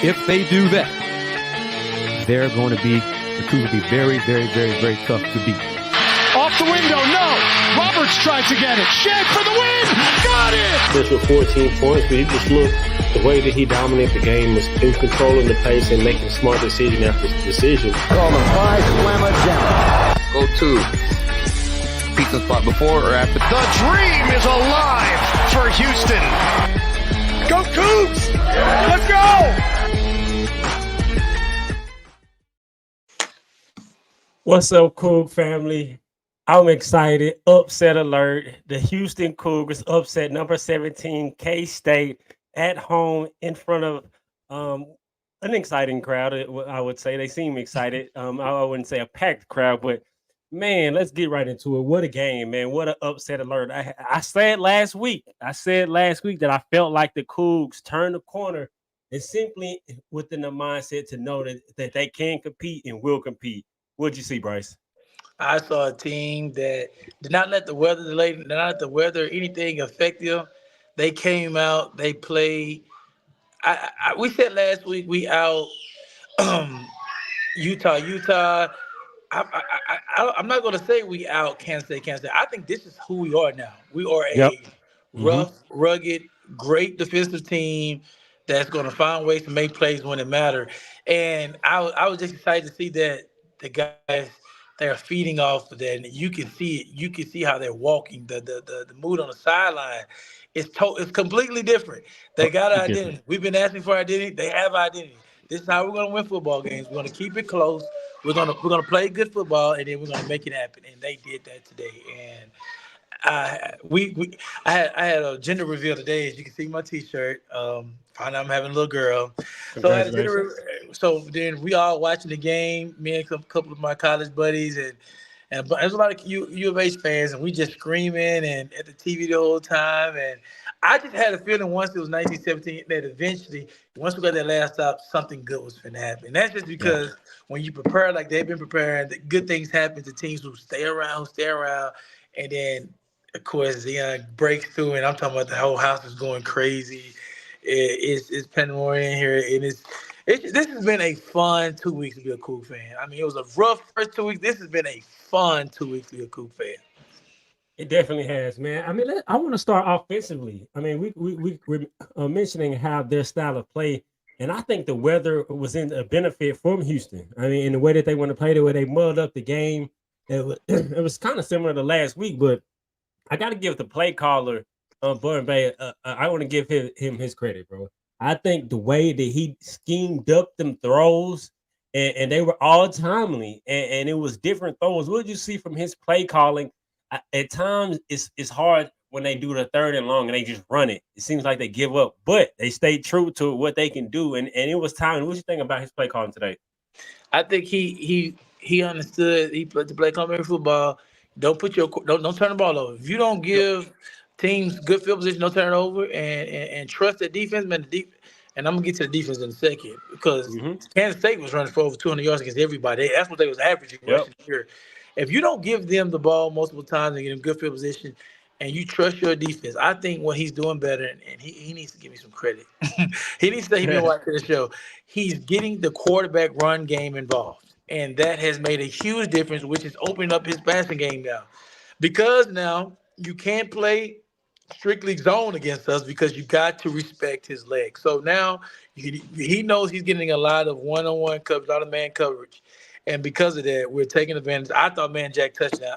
If they do that, the Cougars will be very, very, very, very tough to beat. Off the window, no. Roberts tried to get it. Shed for the win. Got it. Just with 14 points, but you just look, the way that he dominated the game was in controlling the pace and making smart decision after decision. Call them by Slamma Jam. Go to pizza spot before or after. The dream is alive for Houston. Go Cougs! Let's go! What's up, Coug family? I'm excited. Upset alert. The Houston Cougars upset number 17 K-State at home in front of an exciting crowd, I would say. They seem excited. I wouldn't say a packed crowd, but man, let's get right into it. What a game, man. What an upset alert. I said last week that I felt like the Cougs turned the corner and simply within the mindset to know that they can compete and will compete. What'd you see, Bryce? I saw a team that did not let the weather or anything affect them. They came out, they played. We said last week we out Utah. I'm not going to say we out Kansas State. I think this is who we are now. We are a rough, rugged, great defensive team that's going to find ways to make plays when it matters. And I was just excited to see that the guys, they are feeding off of that, and you can see it. You can see how they're walking. The mood on the sideline is completely different. They got an identity. We've been asking for identity. They have identity. This is how we're going to win football games. We're going to keep it close. We're gonna play good football, and then we're gonna make it happen. And they did that today. And I had a gender reveal today. As you can see my T-shirt. Found out I'm having a little girl. So I had a gender. So then we all watching the game. Me and a couple of my college buddies, and there's a lot of U of H fans, and we just screaming and at the TV the whole time. And I just had a feeling once it was 1917 that eventually, once we got that last stop, something good was going to happen. And that's just because when you prepare like they've been preparing, the good things happen to teams who stay around, and then of course Dayon breaks through, and I'm talking about the whole house is going crazy. It's pandemonium in here, and this has been a fun 2 weeks to be a Coug fan. I mean, it was a rough first 2 weeks. This has been a fun 2 weeks to be a Coug fan. It definitely has, man. I mean, I want to start offensively. I mean, we're mentioning how their style of play, and I think the weather was in a benefit from Houston. I mean, in the way that they want to play, the way they muddled up the game, it was kind of similar to last week. But I got to give the play caller, Burn Bay, I want to give him his credit, bro. I think the way that he schemed up them throws, and they were all timely, and it was different throws. What did you see from his play calling? At times, it's hard when they do the third and long and they just run it. It seems like they give up, but they stay true to what they can do, and it was timely. What you think about his play calling today? I think he understood. He put the play calling football. Don't turn the ball over. If you don't give teams good field position, don't turn it over, and trust the defense, man. And I'm gonna get to the defense in a second because Kansas State was running for over 200 yards against everybody. That's what they was averaging here. If you don't give them the ball multiple times and get them good field position, and you trust your defense, I think what he's doing better, and he needs to give me some credit. He needs to been watching the show. He's getting the quarterback run game involved, and that has made a huge difference, which is opening up his passing game now. Because now you can't play strictly zone against us because you got to respect his legs. So now he knows he's getting a lot of one-on-one coverage, a lot of man coverage. And because of that, we're taking advantage. I thought Jack touchdown.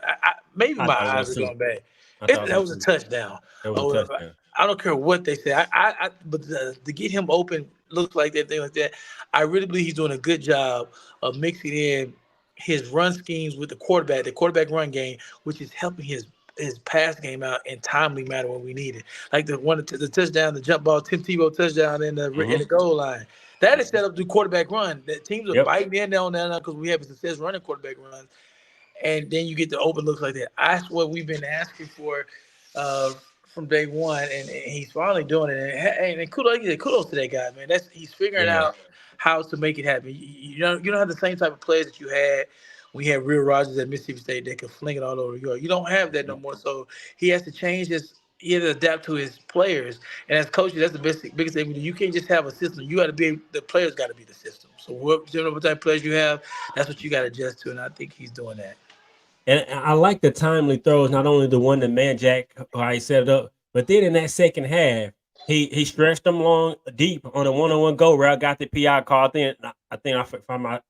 Maybe my eyes are going bad. That was a touchdown. I don't care what they say. But to get him open, looks like that thing like that. I really believe he's doing a good job of mixing in his run schemes with the quarterback run game, which is helping his pass game out in timely manner when we need it. Like the touchdown, the jump ball, Tim Tebow touchdown in the goal line. That is set up to quarterback run. That teams are biting in down there now because we have success running quarterback runs. And then you get the open looks like that. That's what we've been asking for from day one, and he's finally doing it. And kudos to that guy, man. He's figuring out how to make it happen. You don't have the same type of players that you had. We had Will Rogers at Mississippi State that could fling it all over the yard. You don't have that no more. So he has to change his he had to adapt to his players. And as coaches, that's the biggest thing we do. You can't just have a system. You got to be the players got to be the system. So what type of players you have, that's what you got to adjust to. And I think he's doing that. And I like the timely throws, not only the one that man Jack how he set it up, but then in that second half, he stretched them long deep on a one-on-one go route, got the PI call. I think if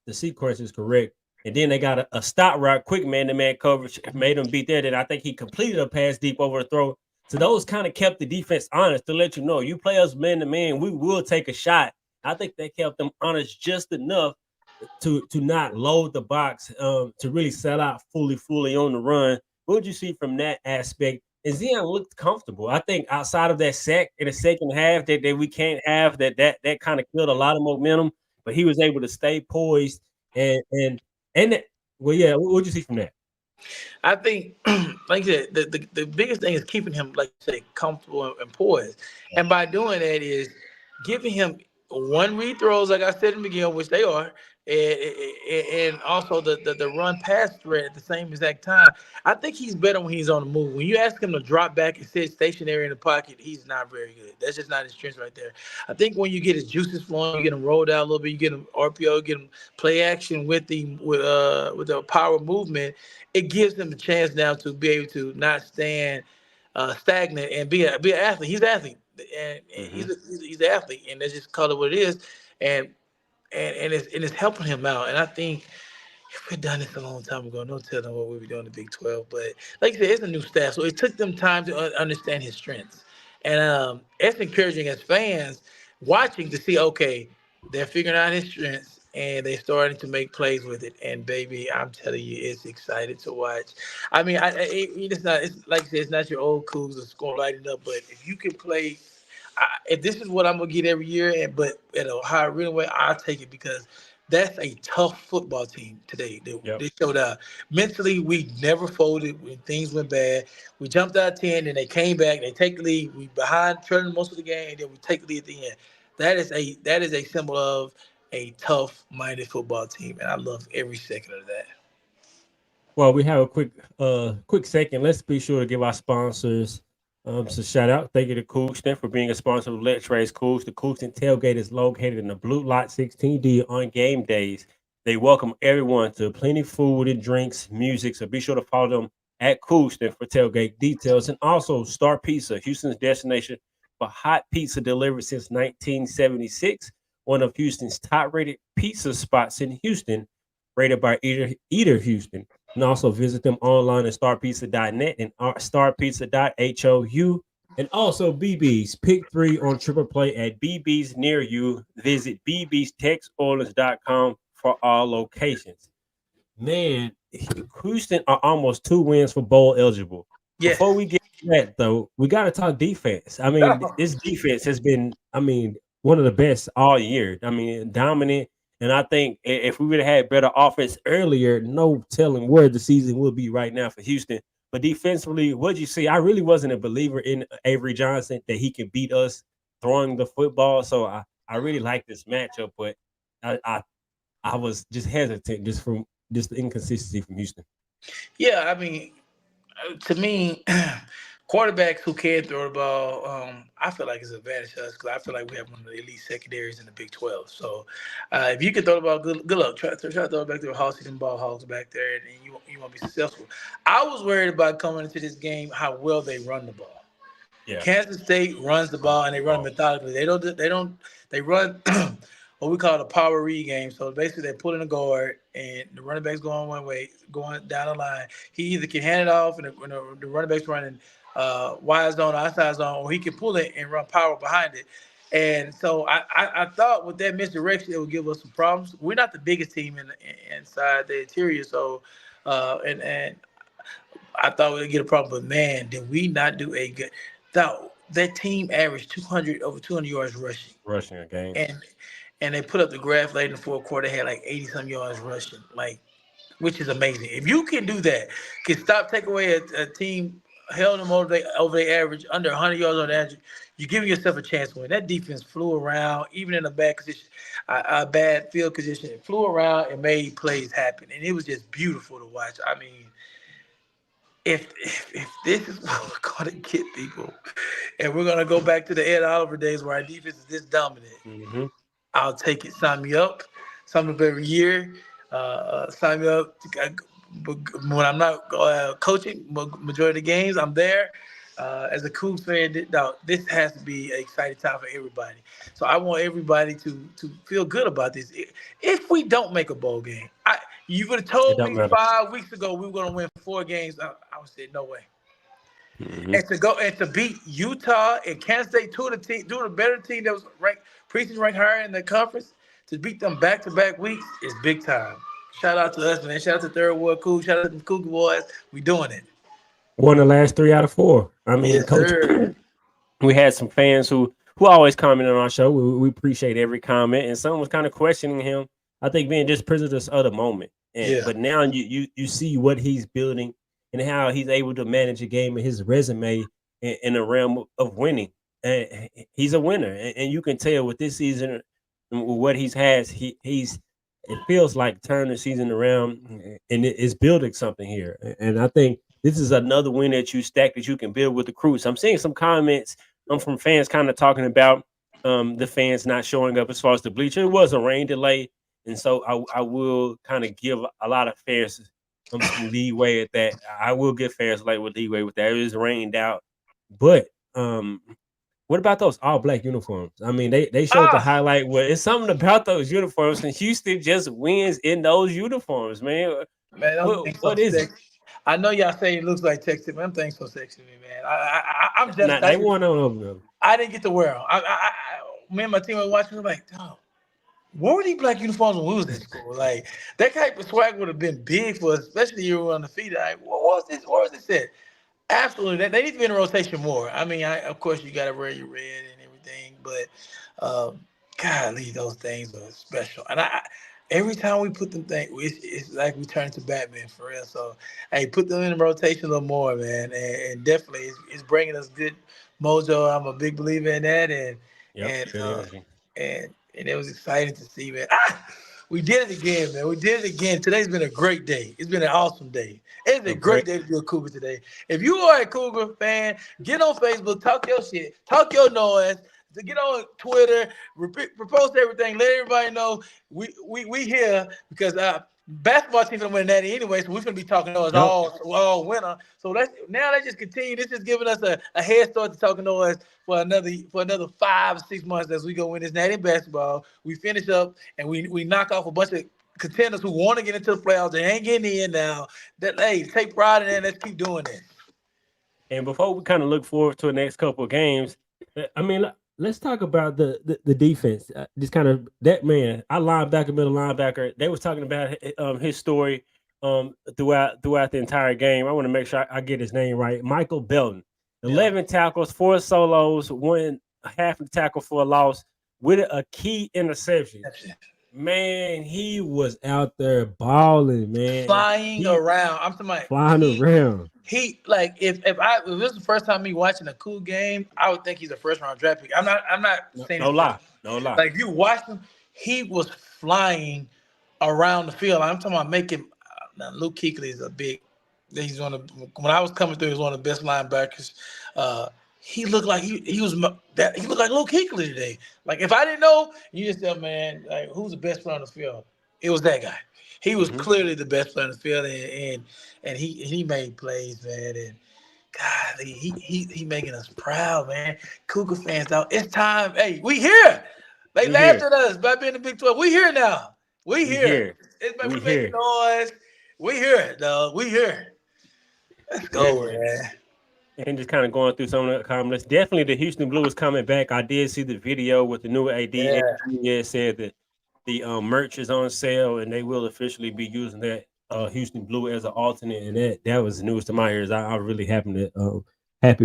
the sequence is correct. And then they got a stop route, quick man-to-man coverage, made them beat there. Then I think he completed a pass deep over the throw. So those kind of kept the defense honest to let you know, you play us man-to-man, we will take a shot. I think they kept them honest just enough to not load the box, to really sell out fully on the run. What would you see from that aspect? And Zion looked comfortable. I think outside of that sack in the second half that we can't have that kind of killed a lot of momentum, but he was able to stay poised and well, yeah. What would you see from that? I think, like I said, the biggest thing is keeping him, like you say, comfortable and poised. And by doing that is giving him one read throws, like I said in the beginning, which they are, and also the run pass threat at the same exact time. I think he's better when he's on the move. When you ask him to drop back and sit stationary in the pocket, he's not very good. That's just not his strength right there. I think when you get his juices flowing, you get him rolled out a little bit, you get him RPO, get him play action with the power movement, it gives him a chance now to be able to not stand stagnant and be an athlete. He's an athlete, and he's an athlete, and that's just call it what it is. And it's helping him out. And I think if we'd done this a long time ago, no telling what we'd be doing in the Big 12. But like I said, it's a new staff, so it took them time to understand his strengths. And it's encouraging as fans watching to see, okay, they're figuring out his strengths and they're starting to make plays with it. And baby, I'm telling you, it's exciting to watch. I mean, it's like I said, it's not your old Cougs that's going to light it up, but if you can play. If this is what I'm gonna get every year, but at a higher real way, I'll take it because that's a tough football team today. They showed out mentally. We never folded when things went bad. We jumped out 10, and they came back. They take the lead. We behind trailing most of the game, and then we take the lead at the end. That is a symbol of a tough-minded football team, and I love every second of that. Well, we have a quick second. Let's be sure to give our sponsors. So shout out, thank you to Cougston for being a sponsor of Let's Rage Coogs. The Cougston tailgate is located in the Blue Lot 16D on game days. They welcome everyone to plenty of food and drinks, music. So be sure to follow them at Cougston for tailgate details. And also Star Pizza, Houston's destination for hot pizza delivered since 1976. One of Houston's top-rated pizza spots in Houston, rated by Eater Houston. And also visit them online at starpizza.net and starpizza.hou. And also BB's Pick 3 on Triple Play at BB's near you. Visit bbstexorleans.com for all locations. Man, Houston are almost 2 wins for bowl eligible. Yes. Before we get to that, though, we got to talk defense. I mean, this defense has been, one of the best all year. Dominant. And I think if we would have had better offense earlier, no telling where the season will be right now for Houston. But defensively, what did you see? I really wasn't a believer in Avery Johnson that he can beat us throwing the football. So I really like this matchup, but I was just hesitant just from the inconsistency from Houston. Yeah, to me, quarterbacks who can throw the ball, I feel like it's an advantage to us because I feel like we have one of the elite secondaries in the Big 12. So if you can throw the ball, good luck. Try to throw it back there. Hawks and ball hogs back there, and you want to be successful. I was worried about coming into this game how well they run the ball. Yeah. Kansas State runs the ball and they run methodically. They run what we call a power read game. So basically they're pulling a guard and the running back's going one way, going down the line. He either can hand it off and the running back's running wide zone, outside zone, or he can pull it and run power behind it. And so I thought with that misdirection, it would give us some problems. We're not the biggest team inside the interior, so and I thought we'd get a problem. But man, did we not do a good? That team averaged over 200 yards rushing a game, and they put up the graph late in the fourth quarter. They had like 80-some yards rushing, which is amazing. If you can do that, can stop, take away a team. Held them over their average, under 100 yards on the average, you're giving yourself a chance to win. That defense flew around, even in a bad position, a bad field position. It flew around and made plays happen, and it was just beautiful to watch. if this is what we're gonna get people, and we're gonna go back to the Ed Oliver days where our defense is this dominant, I'll take it. Sign me up. Sign me up every year. Sign me up when I'm not coaching. Majority of the games, I'm there. As a Cougs fan, this has to be an exciting time for everybody. So I want everybody to feel good about this. If we don't make a bowl game, you would have told me 5 weeks ago we were going to win 4 games. I would say no way. And to go and to beat Utah and Kansas State, two of the better team that was ranked higher in the conference, to beat them back-to-back weeks is big time. Shout out to us, man. Shout out to Third World Cougs. Shout out to the Cougar boys. We doing it. Won the last 3 out of 4. I mean, yes, Coach, we had some fans who always comment on our show. We appreciate every comment, and someone was kind of questioning him. I think being just prisoners of the moment. But now you see what he's building and how he's able to manage a game and his resume in the realm of winning. And he's a winner, and you can tell with this season, what he's it feels like turning the season around, and it's building something here. And I think this is another win that you stack that you can build with the crew. So I'm seeing some comments from fans kind of talking about the fans not showing up as far as the bleacher. It was a rain delay, and so I will kind of give a lot of fans some leeway at that. I will give fans leeway with that. It was rained out, but what about those all black uniforms? I mean, they showed the highlight. It's something about those uniforms, and Houston just wins in those uniforms, man. What is it? I know y'all say it looks like Texas, but them things so sexy to me, man. I'm just they won on them. I didn't get to wear them. Me and my team were watching. We're like, dog, what were these black uniforms when we was in school? Like that type of swag would have been big for us, especially you were on the feet. Like, what was this? What was this set? Absolutely, they need to be in a rotation more. I mean, of course, you got to wear your red and everything, but golly, those things are special. And every time we put them things, it's like we turn to Batman for real. So, hey, put them in rotation a little more, man, and definitely it's bringing us good mojo. I'm a big believer in that, and it was exciting to see, man. We did it again, man. We did it again. Today's been a great day. It's been an awesome day. It's a great day to be a Cougar today. If you are a Cougar fan, get on Facebook, talk your shit, talk your noise, get on Twitter, repost everything, let everybody know we here because basketball team's gonna win that anyway, so we're gonna be talking noise all winter. So let's just continue. This is giving us a head start to talking noise for another 5 or 6 months as we go win this natty basketball. We finish up and we knock off a bunch of contenders who want to get into the playoffs. They ain't getting in now. Take pride in it. Let's keep doing this. And before we kind of look forward to the next couple of games, I mean, let's talk about the defense. Just kind of that man, our linebacker, middle linebacker. They was talking about his story throughout the entire game. I want to make sure I get his name right. Michael Belton, 11 tackles, 4 solos, 1 half the tackle for a loss with a key interception. Man, he was out there balling, man. Flying around. I'm talking about flying around. He like if this was the first time me watching a cool game, I would think he's a first round draft pick. I'm not saying no lie. Like if you watch him, he was flying around the field. I'm talking about making Luke Kuechly is a big. He's when I was coming through, he was one of the best linebackers. He looked like he looked like Luke Kuechly today. Like if I didn't know, you just said, man, like who's the best player on the field? It was that guy. He was clearly the best player on the field, and he made plays, man. And God, he making us proud, man. Cougar fans, out. It's time. Hey, we here. They laughed at us by being the Big 12. We here now. We here. It's been making noise. We here, dog. We here. Let's go, man. And just kind of going through some of the comments. Definitely the Houston Blue is coming back. I did see the video with the new AD. Yeah. It said that the merch is on sale and they will officially be using that Houston Blue as an alternate. And that was news to my ears. I really happy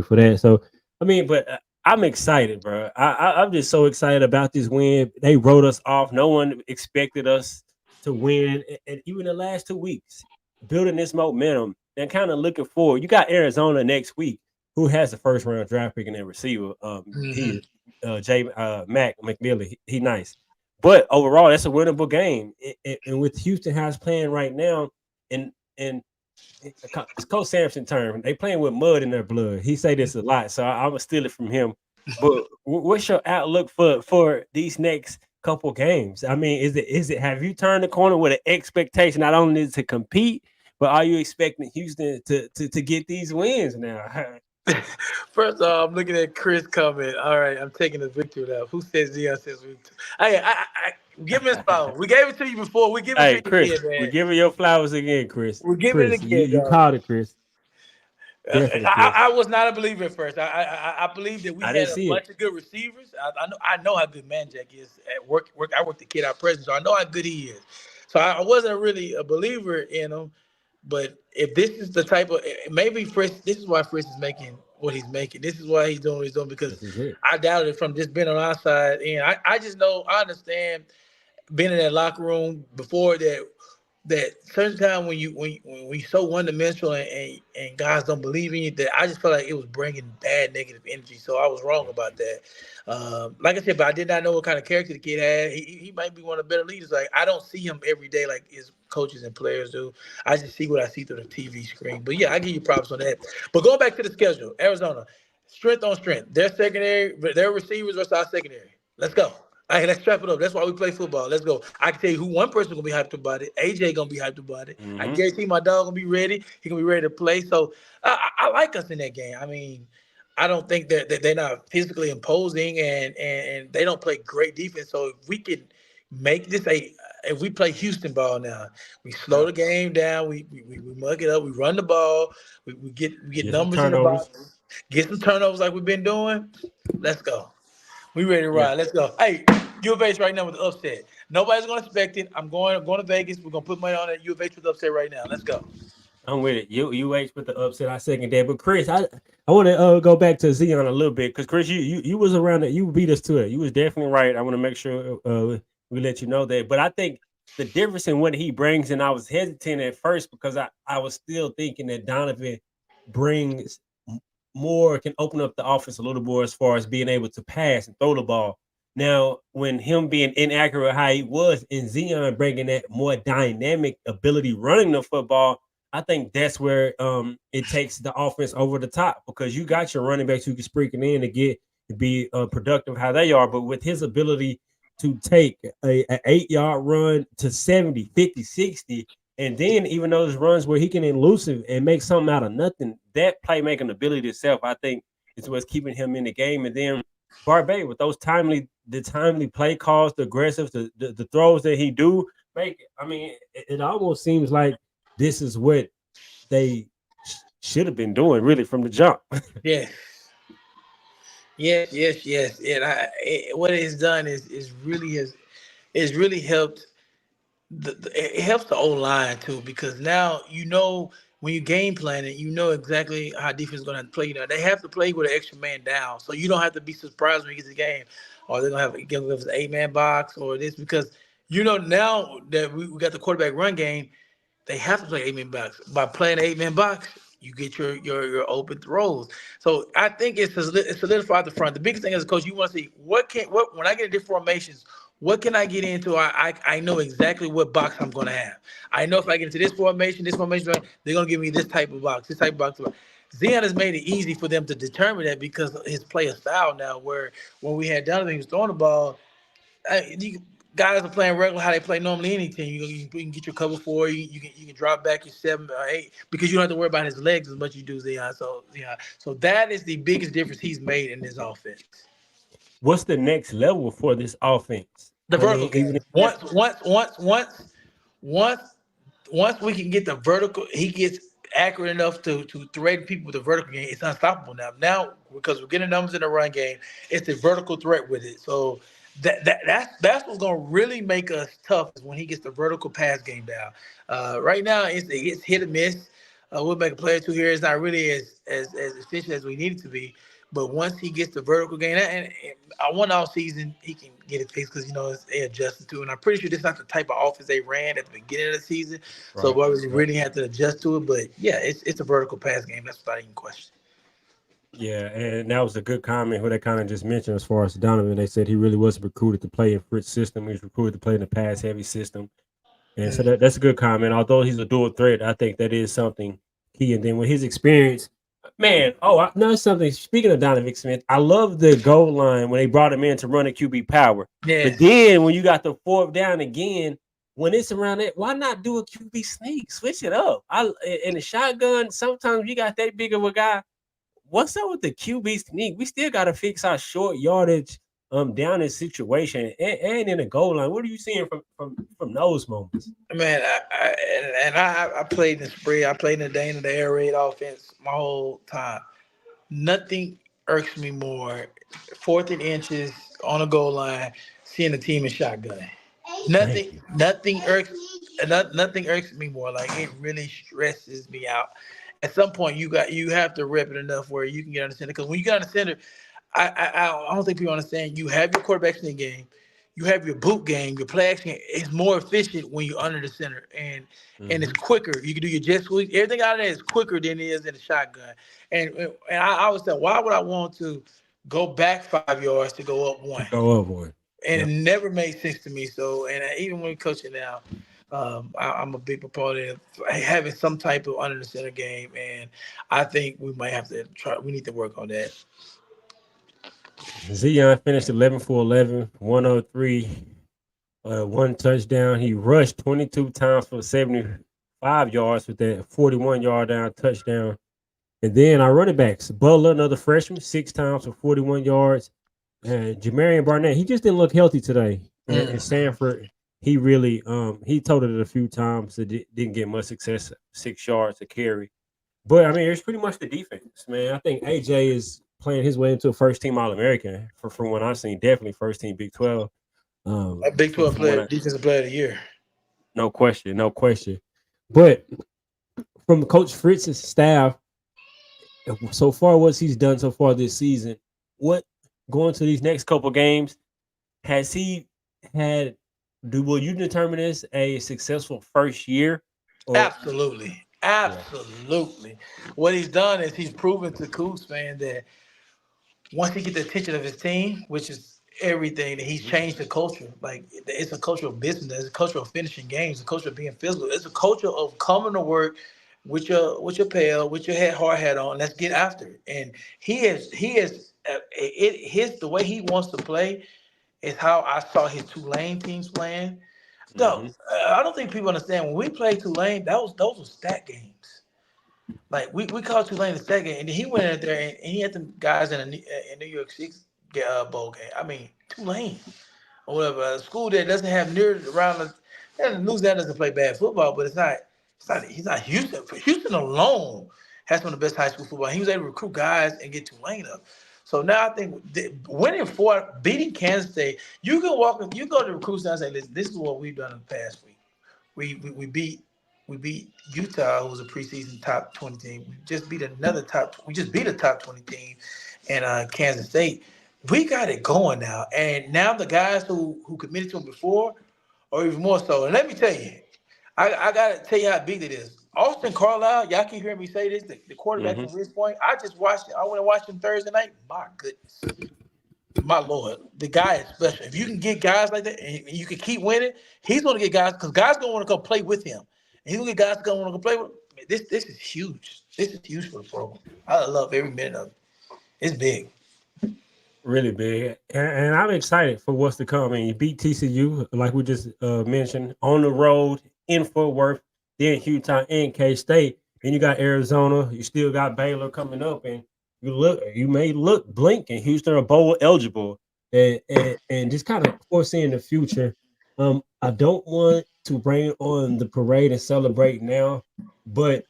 for that. So, I mean, but I'm excited, bro. I'm just so excited about this win. They wrote us off. No one expected us to win. And even the last 2 weeks, building this momentum and kind of looking forward. You got Arizona next week, who has the first round draft pick in their receiver. He Mac McMillan. He nice. But overall, that's a winnable game. And with Houston House playing right now, and it's Coach Sampson term. They playing with mud in their blood. He say this a lot, so I'm gonna steal it from him. But what's your outlook for these next couple games? I mean, is it have you turned the corner with an expectation not only to compete, but are you expecting Houston to get these wins now? First off, I'm looking at Kris comment. All right, I'm taking the victory lap. Who says Dion says we? I give me a spot. We gave it to you before. We give it Hey, to you Kris, again, we're man. giving your flowers again, Kris. We're giving it Kris, again, you dog. called it, Kris. Definitely, Kris. I was not a believer at first. I believed that we I had didn't a see bunch it. of good receivers. I know how good Manjack is at work. I work the kid out present, so I know how good he is. So I wasn't really a believer in him. But if this is the type of maybe Frisk, this is why Frisk is making what he's making. This is why he's doing what he's doing because This is it. I doubted it from just being on our side. And I just know I understand being in that locker room before that certain time when you so one dimensional and guys don't believe in you, that I just felt like it was bringing bad negative energy. So I was wrong about that. Like I said, but I did not know what kind of character the kid had. He might be one of the better leaders. Like I don't see him every day like his coaches and players do. I just see what I see through the TV screen. But yeah, I give you props on that. But going back to the schedule, Arizona, strength on strength. Their secondary, their receivers versus our secondary. Let's go. All right, let's strap it up. That's why we play football. Let's go. I can tell you who one person gonna be hyped about it. AJ gonna be hyped about it. I guarantee my dog gonna be ready. He gonna be ready to play. So I like us in that game. I mean, I don't think that they're not physically imposing and they don't play great defense. So if we can make this if we play Houston ball now, we slow the game down, we mug it up, we run the ball, we get numbers in the box, get some turnovers like we've been doing. Let's go. We ready to ride. Let's go. Hey, U of H right now with the upset. Nobody's gonna expect it. I'm going to Vegas. We're gonna put money on it. U of H with the upset right now. Let's go. I'm with it. UH with the upset. I second that. But Kris, I want to go back to Zion a little bit because Kris, you was around it. You beat us to it. You was definitely right. I want to make sure we let you know that. But I think the difference in what he brings, and I was hesitant at first because I was still thinking that Donovan brings more, can open up the offense a little more as far as being able to pass and throw the ball. Now, when him being inaccurate how he was, and Zion bringing that more dynamic ability running the football, I think that's where it takes the offense over the top because you got your running backs who can sprinkle in to be productive how they are. But with his ability to take an 8-yard run to 70, 50, 60, and then even those runs where he can elusive and make something out of nothing, that playmaking ability itself, I think, is what's keeping him in the game. And then Barbet with those timely play calls, the aggressive, the throws that he do make. I mean, it almost seems like this is what they should have been doing really from the jump. Yes. And what it has done is really helped. It helps the O-line too because now when you game plan it, you know exactly how defense is going to play. They have to play with an extra man down, so you don't have to be surprised when you get to the game, or they're going to give us an 8-man box or this because now that we got the quarterback run game, they have to play 8-man box. By playing an 8-man box, you get your open throws. So I think it's solidified the front. The biggest thing as a coach, you want to see what when I get into formations. What can I get into? I know exactly what box I'm going to have. I know if I get into this formation, they're going to give me this type of box, this type of box. Zion has made it easy for them to determine that because of his player style now, where when we had Donovan, he was throwing the ball, guys are playing regular how they play normally any team. You can get your cover 4, you can drop back your 7 or 8 because you don't have to worry about his legs as much as you do Zion. So that is the biggest difference he's made in this offense. What's the next level for this offense? The vertical game. Once we can get the vertical, he gets accurate enough to threaten people with the vertical game. It's unstoppable now. Now because we're getting numbers in the run game, it's a vertical threat with it. So that's what's gonna really make us tough is when he gets the vertical pass game down. Right now it's hit or miss. We'll make a play or two here. It's not really as efficient as we need it to be. But once he gets the vertical game, and I want all season, he can get it fixed because, they adjusted to it. And I'm pretty sure this is not the type of offense they ran at the beginning of the season. Right. So we really have to adjust to it. But, yeah, it's a vertical pass game. That's without even question. Yeah, and that was a good comment who they kind of just mentioned as far as Donovan. They said he really wasn't recruited to play in Fritz's system. He was recruited to play in the pass-heavy system. And so that's a good comment. Although he's a dual threat, I think that is something key. And then with his experience, man, I know something. Speaking of Donovan Smith, I love the goal line when they brought him in to run a QB power. Yeah. But then when you got the fourth down again, when it's around it, why not do a QB sneak? Switch it up. In the shotgun, sometimes you got that big of a guy. What's up with the QB sneak? We still got to fix our short yardage down in situation and in the goal line. What are you seeing from those moments? Man, I played in the spread. I played in the Dayon, the air raid offense my whole time. Nothing irks me more. 4th and inches on a goal line, seeing the team in shotgun. Nothing irks me more. Like, it really stresses me out. At some point, you have to rep it enough where you can get on the center. Because when you get on the center, I don't think people understand. You have your quarterback sneak game, you have your boot game, your play action. It's more efficient when you're under the center, and it's quicker. You can do your jet sweep. Everything out of there is quicker than it is in the shotgun. And I always say, why would I want to go back 5 yards to go up 1? And it never made sense to me. So, and even when coaching now, I'm a big proponent of having some type of under the center game, and I think we might have to try. We need to work on that. Dayon finished 11 for 11, 103, 1 touchdown. He rushed 22 times for 75 yards with that 41-yard down touchdown. And then our running backs, Butler, another freshman, 6 times for 41 yards. And Jamarian Barnett, he just didn't look healthy today. And Sanford, he really he totaled it a few times. It didn't get much success, 6 yards to carry. But I mean, it's pretty much the defense, man. I think AJ is playing his way into a first-team All-American from what I've seen. Definitely first-team Big 12. A Big 12 player, defensive player of the year. No question. But from Coach Fritz's staff, so far, what he's done so far this season, what going to these next couple games, has he had? Will you determine this a successful first year? Absolutely. Yeah. What he's done is he's proven to Cougs fans that once he gets the attention of his team, which is everything, that he's changed the culture. Like, it's a culture of business, it's a culture of finishing games, it's a culture of being physical, it's a culture of coming to work with your pail, with your hard hat on. Let's get after it. And the way he wants to play is how I saw his Tulane teams playing. No, I don't think people understand when we played Tulane, those were stat games. Like, we called Tulane a stat game, and then he went in there and he had them guys in New York Six bowl game. I mean, Tulane or whatever, a school that doesn't have near around the news that doesn't play bad football, but he's not Houston. Houston alone has some of the best high school football. He was able to recruit guys and get Tulane up. So now I think beating Kansas State, you go to recruits now and say, listen, this is what we've done in the past week. We beat Utah, who was a preseason top 20 team. We just beat a top 20 team and Kansas State. We got it going now. And now the guys who committed to him before are even more so. And let me tell you, I got to tell you how big it is. Austin Carlisle, y'all keep hearing me say this, the quarterback from West Point. I just watched it. I went and watched him Thursday night. My goodness. My Lord. The guy is special. If you can get guys like that and you can keep winning, he's going to get guys, because guys going to want to come play with him. And he's going to get guys going to want to play with him. This is huge. This is huge for the program. I love every minute of it. It's big. Really big. And I'm excited for what's to come. I mean, you beat TCU, like we just mentioned, on the road in Fort Worth, then Utah and K-State. Then you got Arizona. You still got Baylor coming up, and you may look blink and Houston are bowl eligible, and just kind of foreseeing the future. I don't want to bring on the parade and celebrate now, but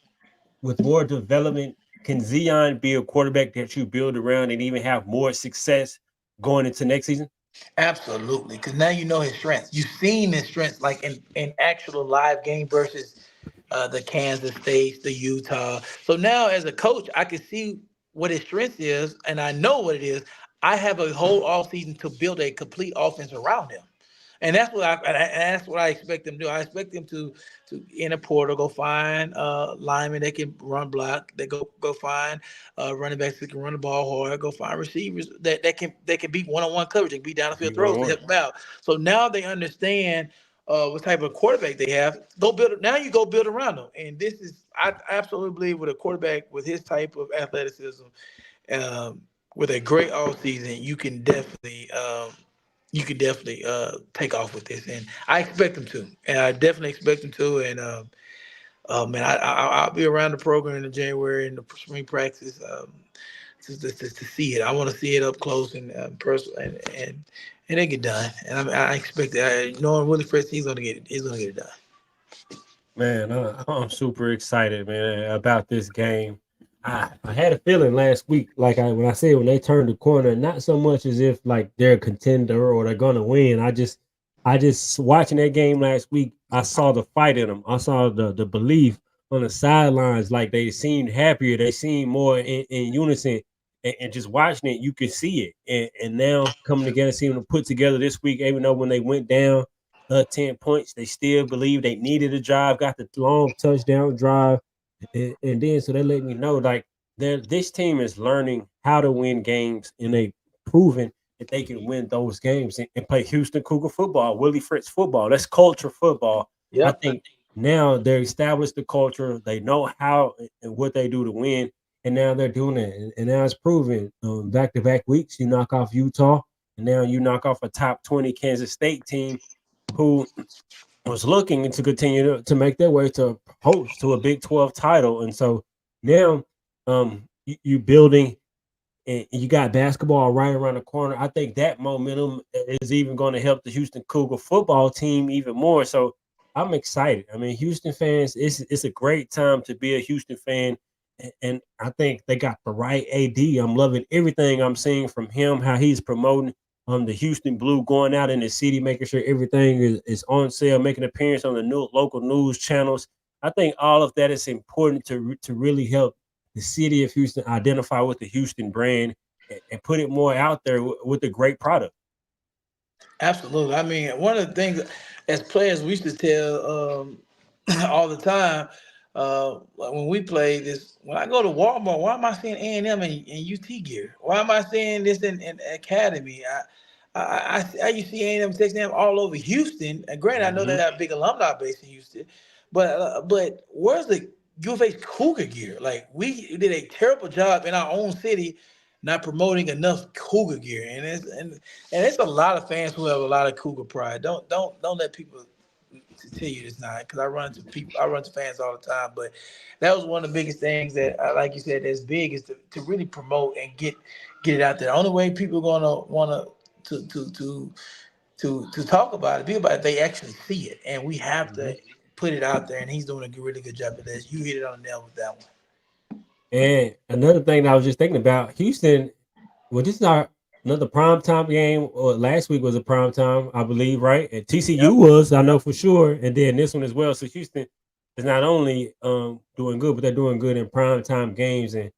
with more development, can Dayon be a quarterback that you build around and even have more success going into next season? Absolutely, because now you know his strengths. You've seen his strengths, like in actual live game versus the Kansas State, the Utah. So now as a coach, I can see what his strength is, and I know what it is. I have a whole offseason to build a complete offense around him. And that's what I expect them to do. I expect them to in a portal go find linemen that can run block, that go find running backs that can run the ball hard, go find receivers that can beat one-on-one coverage, and beat down the field throws to help them out. So now they understand what type of quarterback they have. Now you go build around them. And this is, I absolutely believe, with a quarterback with his type of athleticism, with a great offseason, you can definitely take off with this. And I expect him to. And I definitely expect him to. And man, I'll be around the program in January in the spring practice to see it. I want to see it up close and personal, and it get done. And I expect that. Knowing Willie Fritz, he's gonna get it done. Man, I'm super excited, man, about this game. I had a feeling last week, like when I said when they turned the corner, not so much as if like they're a contender or they're gonna win. I just watching that game last week, I saw the fight in them. I saw the belief on the sidelines. Like they seemed happier. They seemed more in unison. And just watching it, you could see it. And now coming together, seeing them put together this week, even though when they went down 10 points, they still believe they needed a drive, got the long touchdown drive. And then so they let me know like this team is learning how to win games, and they proven that they can win those games and play Houston Cougar football, Willie Fritz football. That's culture football. Yep. I think now they're established the culture. They know how and what they do to win. And now they're doing it. And now it's proven back-to-back weeks, you knock off Utah, and now you knock off a top 20 Kansas State team who was looking to continue to make their way to host to a Big 12 title. And so now you building, and you got basketball right around the corner. I think that momentum is even going to help the Houston Cougar football team even more. So I'm excited. I mean, Houston fans, it's a great time to be a Houston fan. And I think they got the right AD. I'm loving everything I'm seeing from him, how he's promoting the Houston Blue, going out in the city, making sure everything is on sale, making an appearance on the new local news channels. I think all of that is important to really help the city of Houston identify with the Houston brand and put it more out there with a great product. Absolutely. I mean, one of the things as players we used to tell all the time, when we play this, when I go to Walmart, why am I seeing A&M and UT gear? Why am I seeing this in Academy? I used to see A&M and Texas A&M all over Houston. And granted, I know they have a big alumni base in Houston, but where's the U of H Cougar gear? Like, we did a terrible job in our own city not promoting enough Cougar gear, and it's a lot of fans who have a lot of Cougar pride. Don't let people tell you it's not, because I run to fans all the time. But that was one of the biggest things that, like you said, that's big, is to really promote and get it out there. The only way people are gonna want to talk about it, they actually see it, and we have to put it out there. And he's doing a really good job of this. You hit it on the nail with that one. And another thing that I was just thinking about, Houston, well, this is another primetime game. Or last week was a primetime, I believe, right? And TCU was, I know for sure. And then this one as well. So Houston is not only doing good, but they're doing good in primetime games. And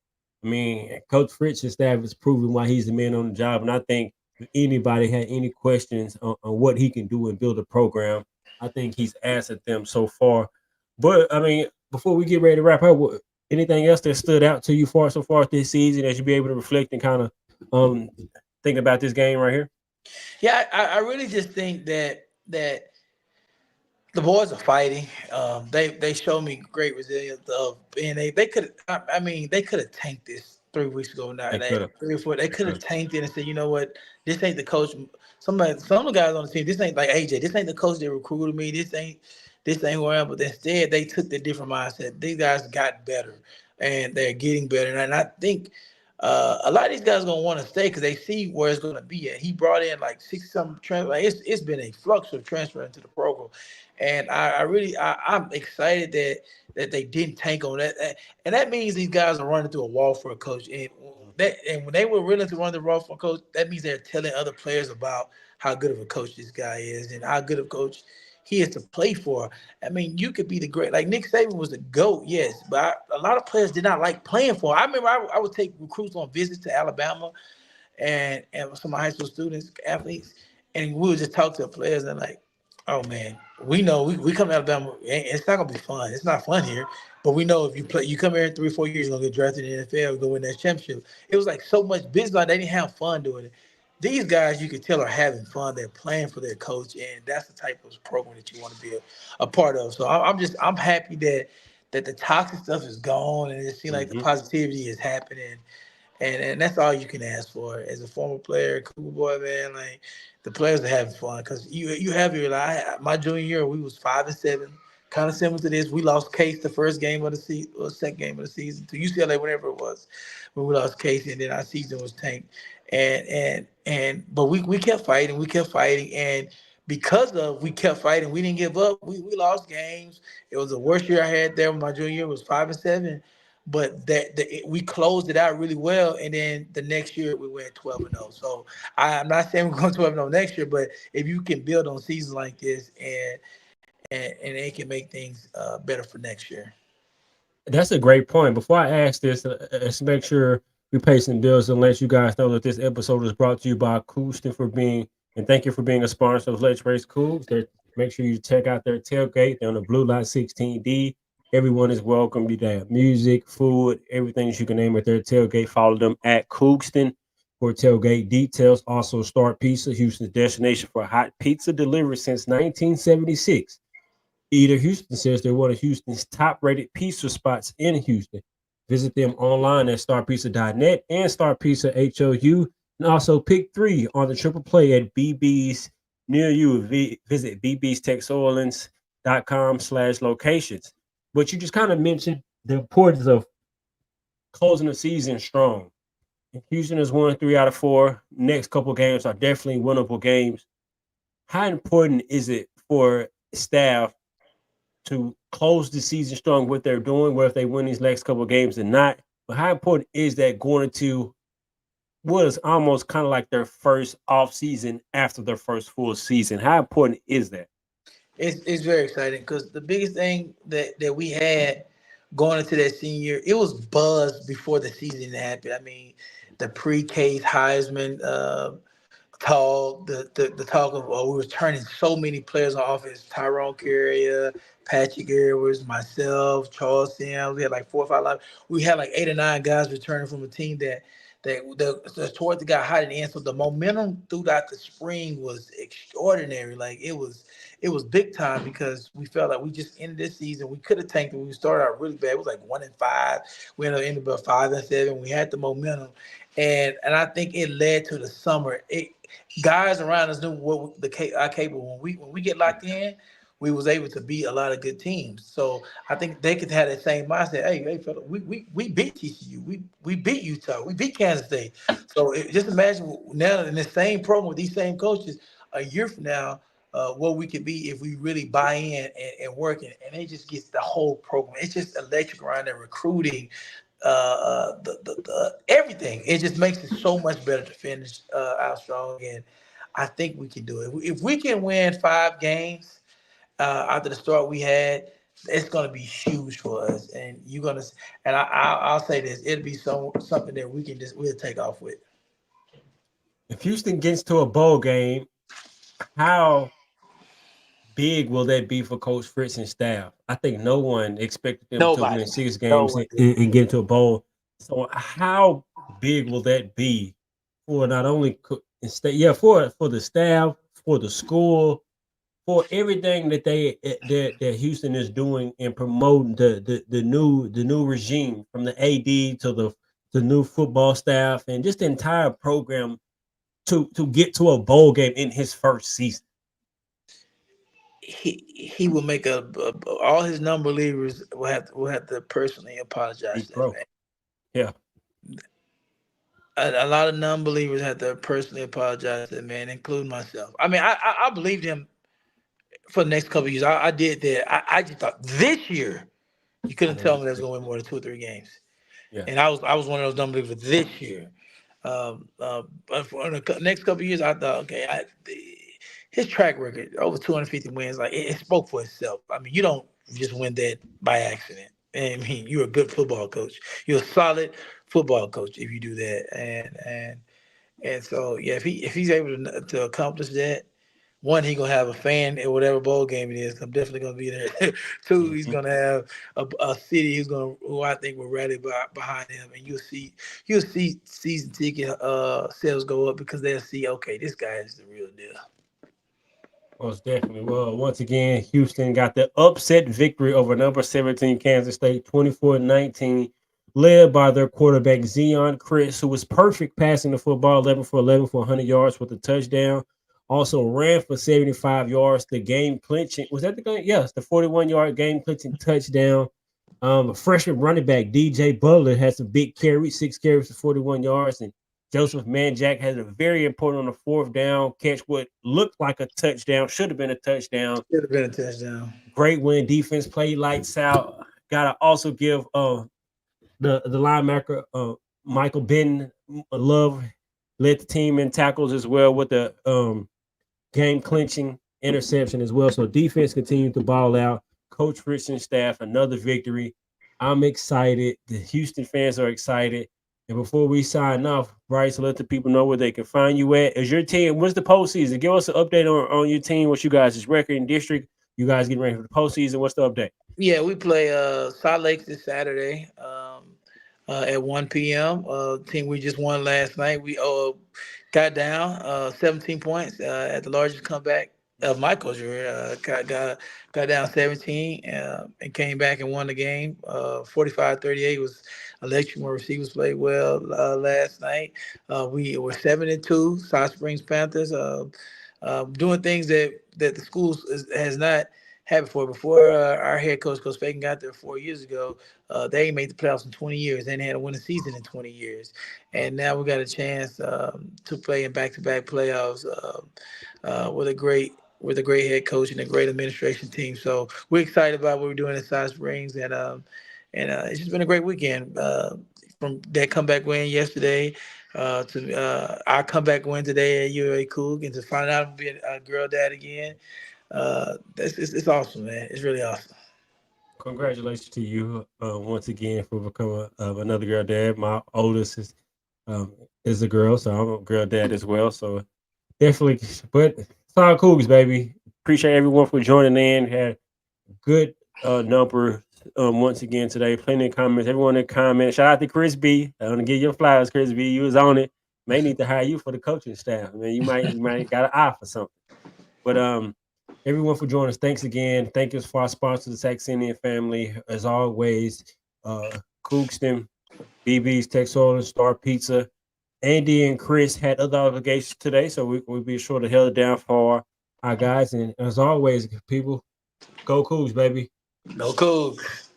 I mean, Coach Fritz's staff is proving why he's the man on the job. And I think if anybody had any questions on what he can do and build a program, I think he's answered them so far. But I mean, before we get ready to wrap up, anything else that stood out to you so far this season that you'll be able to reflect and kind of think about this game right here? Yeah, I really just think that the boys are fighting. They showed me great resilience of being they could have tanked this 3 weeks ago. Now 3 or 4, they could have tanked it and said, you know what, this ain't the coach. Some of the guys on the team, this ain't like AJ. This ain't the coach that recruited me. This ain't who I am. But instead, they took the different mindset. These guys got better, and they're getting better. And I think a lot of these guys are going to want to stay because they see where it's going to be at. He brought in like 60-something transfer. Like it's been a flux of transfer into the program. And I'm excited that they didn't tank on that. And that means these guys are running through a wall for a coach. And when they were willing to run the wall for a coach, that means they're telling other players about how good of a coach this guy is and how good of a coach he is to play for. I mean, you could be the great, like Nick Saban was the GOAT, yes, but a lot of players did not like playing for him. I remember I would take recruits on visits to Alabama and some of my high school students, athletes, and we would just talk to the players and like, oh man, we know we come to Alabama, it's not gonna be fun. It's not fun here, but we know if you come here in 3 or 4 years, you're gonna get drafted in the NFL, go win that championship. It was like so much business, like they didn't have fun doing it. these guys you can tell are having fun. They're playing for their coach, and that's the type of program that you want to be a part of. So I'm happy that the toxic stuff is gone, and it seems like the Mm-hmm. positivity is happening. And that's all you can ask for as a former player, Cougar boy, man. Like the players are having fun because you have your my junior year we was 5-7, kind of similar to this. We lost Case the first game of the season, or second game of the season to UCLA, whatever it was, when we lost Case, and then our season was tanked. But we kept fighting, and because of we kept fighting, we didn't give up. We lost games. It was the worst year I had there. My junior year was 5-7, but we closed it out really well, and then the next year we went 12-0. So I'm not saying we're going 12-0 next year, but if you can build on seasons like this, and it can make things better for next year. That's a great point. Before I ask this, let's make sure we pay some bills and let you guys know that this episode is brought to you by Houston and thank you for being a sponsor of Let's Rage Coogs. Make sure you check out their tailgate. They're on the Blue Lot 16D. Everyone is welcome. They have music, food, everything that you can name at their tailgate. Follow them at Coogston for tailgate details. Also, Start Pizza, Houston's destination for hot pizza delivery since 1976. Eater Houston says they're one of Houston's top-rated pizza spots in Houston. Visit them online at starpizza.net and Star Pizza HOU, and also pick 3 on the triple play at BB's near you. Visit bbstexorleans.com/locations. But you just kind of mentioned the importance of closing the season strong. Houston has won 3 out of 4. Next couple games are definitely winnable games. How important is it for staff to close the season strong, what they're doing, whether if they win these next couple of games or not? But how important is that going into what is almost kind of like their first off season after their first full season? How important is that? It's very exciting because the biggest thing that we had going into that senior year, it was buzz before the season happened. I mean, the pre-Case Heisman talk, the talk of we were turning so many players on offense. Tyrone Carrier, Patrick Edwards, myself, Charles Sims. We had like 4 or 5 lives. We had like 8 or 9 guys returning from a team that towards the got hot in the end. So the momentum throughout the spring was extraordinary. Like it was big time because we felt like we just ended this season. We could have tanked it. We started out really bad. It was like 1-5. We ended up 5-7. We had the momentum, and I think it led to the summer. Guys around us knew what our capable. When we get locked in, we was able to beat a lot of good teams. So I think they could have that same mindset. Hey, fella, we beat TCU. We beat Utah. We beat Kansas State. So just imagine now in the same program with these same coaches, a year from now, what we could be if we really buy in and work it. And it just gets the whole program. It's just electric around there, recruiting, the everything. It just makes it so much better to finish out strong. And I think we can do it. If we can win 5 games after the start we had, it's going to be huge for us. And you're going to, and I'll say this, it'll be something that we'll take off with. If Houston gets to a bowl game, how big will that be for Coach Fritz and staff? I think no one expected them to win 6 games and get into a bowl. So how big will that be for not only for the staff, for the school, for everything that Houston is doing in promoting the new regime, from the AD to the new football staff and just the entire program to get to a bowl game in his first season? He will make all his non-believers will have to personally apologize to him. Yeah. A lot of non-believers have to personally apologize to him, man, including myself. I mean, I believed him for the next couple of years. I did that. I just thought this year you couldn't tell me that was going to win more than 2 or 3 games. Yeah. And I was one of those non-believers this year. But for the next couple of years, I thought, okay, his track record, over 250 wins, like it spoke for itself. I mean, you don't just win that by accident. I mean, you're a good football coach. You're a solid football coach if you do that. And so, yeah, if he's able to accomplish that, one, he gonna have a fan at whatever bowl game it is. I'm definitely gonna be there. Two, he's gonna have a city who I think will rally behind him, and you'll see season ticket sales go up because they'll see, okay, this guy is the real deal. Most definitely. Well, once again, Houston got the upset victory over number 17 Kansas State, 24-19, led by their quarterback Dayon Kris, who was perfect passing the football, 11 for 11 for 100 yards with a touchdown. Also ran for 75 yards. The game clinching was that the game? Yes, the 41-yard game clinching touchdown. Freshman running back DJ Butler had some big carries, 6 carries for 41 yards, and Joseph Manjack had a very important on the 4th down catch what looked like a touchdown, should have been a touchdown. Should have been a touchdown. Great win. Defense played lights out. Gotta also give the linebacker Michael Ben Love led the team in tackles as well with the game clinching interception as well. So defense continued to ball out. Coach Rich and staff, another victory. I'm excited. The Houston fans are excited. And before we sign off, Bryce, let the people know where they can find you at. Is your team, when's the postseason? Give us an update on your team, what you guys' record and district. You guys getting ready for the postseason. What's the update? Yeah, we play Salt Lake this Saturday at 1 p.m. Team we just won last night. We got down 17 points at the largest comeback of my career. Got down 17 and came back and won the game. 45-38 was electric. My receivers played well last night. We were 7-2. South Springs Panthers doing things that the schools has not had before. Before our head coach, Coach Fagan, got there 4 years ago, they ain't made the playoffs in 20 years. They ain't had a winning season in 20 years. And now we got a chance to play in back-to-back playoffs with a great head coach and a great administration team. So we're excited about what we're doing in South Springs, and it's just been a great weekend. From that comeback win yesterday to our comeback win today at UA Coug, and to find out I'm being a girl dad again. It's awesome, man. It's really awesome. Congratulations to you once again for becoming another girl dad. My oldest is a girl, so I'm a girl dad as well. So definitely, but Saxenian Cougars, baby. Appreciate everyone for joining in. Had good number once again today. Plenty of comments. Everyone in comments. Shout out to Kris B. I want to give you flowers, Kris B. You was on it. May need to hire you for the coaching staff. I mean, you might got an eye for something. But everyone for joining us. Thanks again. Thank you for our sponsors, the Saxenian Family. As always, Coogston, BB's Texas Star Pizza. Andy and Chris had other obligations today, so we'll be sure to hold it down for our guys. And as always, people, go Cougs, baby. Go Cougs.